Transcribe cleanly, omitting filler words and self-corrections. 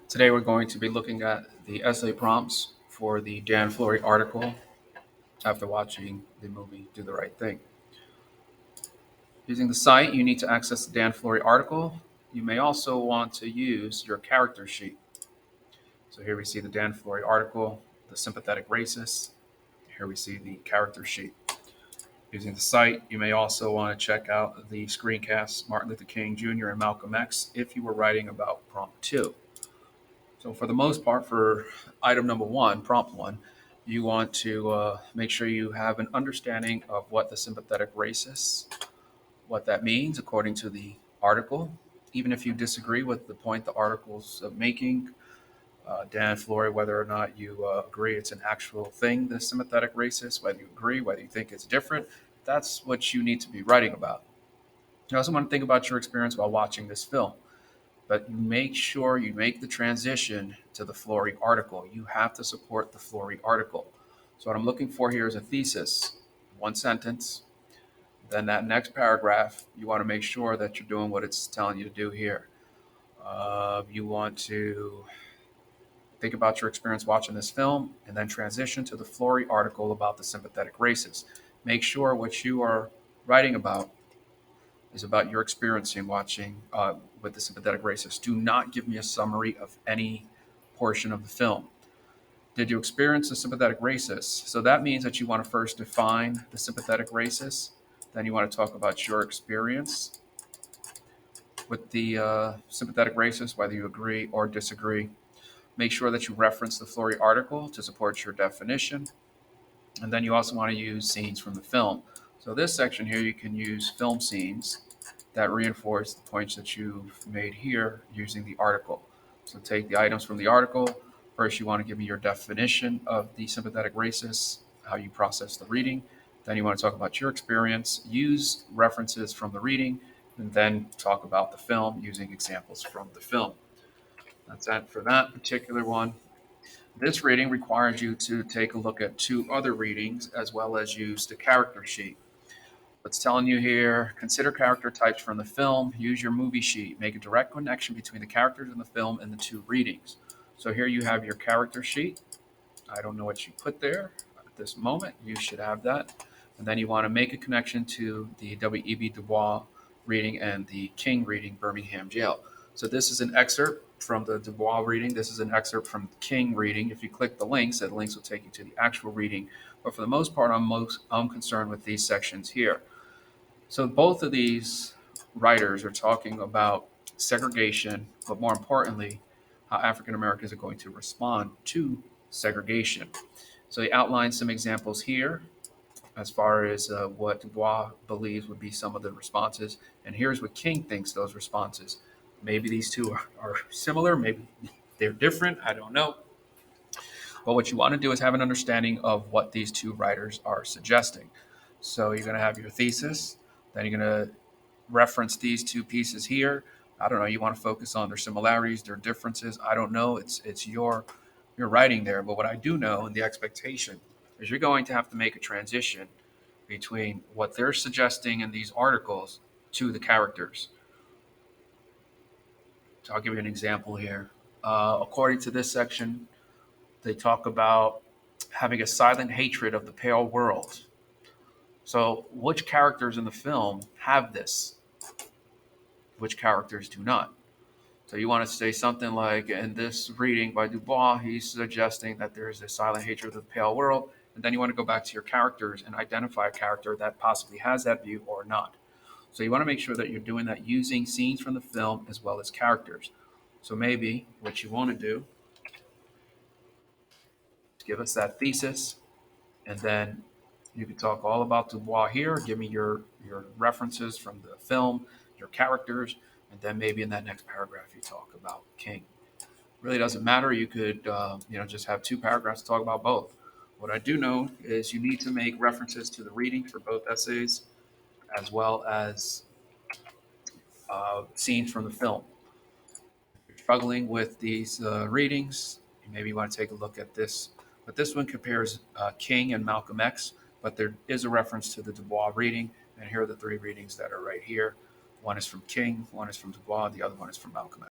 Today we're going to be looking at the essay prompts for the Dan Flory article after watching the movie Do the Right Thing. Using the site, you need to access the Dan Flory article. You may also want to use your character sheet. So here we see the Dan Flory article, the sympathetic racist. Here we see the character sheet. Using the site, you may also want to check out the screencasts Martin Luther King Jr. and Malcolm X if you were writing about prompt 2. So for the most part, for item number 1, prompt 1, you want to make sure you have an understanding of what the sympathetic race is, what that means according to the article. Even if you disagree with the point the article's making, Dan Flory, whether or not you agree it's an actual thing, the sympathetic racist, whether you agree, whether you think it's different, that's what you need to be writing about. You also want to think about your experience while watching this film, but make sure you make the transition to the Flory article. You have to support the Flory article. So what I'm looking for here is a thesis, one sentence. Then that next paragraph, you want to make sure that you're doing what it's telling you to do here. You want to think about your experience watching this film and then transition to the Flory article about the sympathetic races. Make sure what you are writing about is about your experience in watching with the sympathetic racist. Do not give me a summary of any portion of the film. Did you experience the sympathetic racist? So that means that you want to first define the sympathetic racist. Then you want to talk about your experience with the sympathetic racist, whether you agree or disagree. Make sure that you reference the Flory article to support your definition. And then you also want to use scenes from the film. So this section here, you can use film scenes that reinforce the points that you've made here using the article. So take the items from the article. First, you want to give me your definition of the sympathetic racist, how you process the reading. Then you want to talk about your experience, use references from the reading, and then talk about the film using examples from the film. That's it for that particular one. This reading requires you to take a look at 2 other readings as well as use the character sheet. It's telling you here, consider character types from the film, use your movie sheet, make a direct connection between the characters in the film and the 2 readings. So here you have your character sheet. I don't know what you put there at this moment. You should have that. And then you want to make a connection to the W.E.B. Du Bois reading and the King reading, Birmingham Jail. So this is an excerpt from the Du Bois reading. This is an excerpt from the King reading. If you click the links, the links will take you to the actual reading. But for the most part, I'm concerned with these sections here. So both of these writers are talking about segregation, but more importantly, how African Americans are going to respond to segregation. So he outlines some examples here as far as what Dubois believes would be some of the responses. And here's what King thinks those responses. Maybe these two are similar, maybe they're different, I don't know. But what you want to do is have an understanding of what these 2 writers are suggesting. So you're going to have your thesis, then you're going to reference these 2 pieces here. I don't know. You want to focus on their similarities, their differences. I don't know. It's your writing there. But what I do know, and the expectation, is you're going to have to make a transition between what they're suggesting in these articles to the characters. So I'll give you an example here. According to this section, they talk about having a silent hatred of the pale world. So, which characters in the film have this? Which characters do not? So you want to say something like, in this reading by Dubois, he's suggesting that there is a silent hatred of the pale world. And then you want to go back to your characters and identify a character that possibly has that view or not. So you want to make sure that you're doing that using scenes from the film as well as characters. So maybe what you want to do is give us that thesis, and then you can talk all about Dubois here. Give me your references from the film, your characters, and then maybe in that next paragraph you talk about King. Really doesn't matter. You could, just have 2 paragraphs to talk about both. What I do know is you need to make references to the reading for both essays, as well as scenes from the film. If you're struggling with these readings, maybe you want to take a look at this. But this one compares King and Malcolm X, but there is a reference to the Dubois reading, and here are the 3 readings that are right here. One is from King, one is from Dubois, the other one is from Malcolm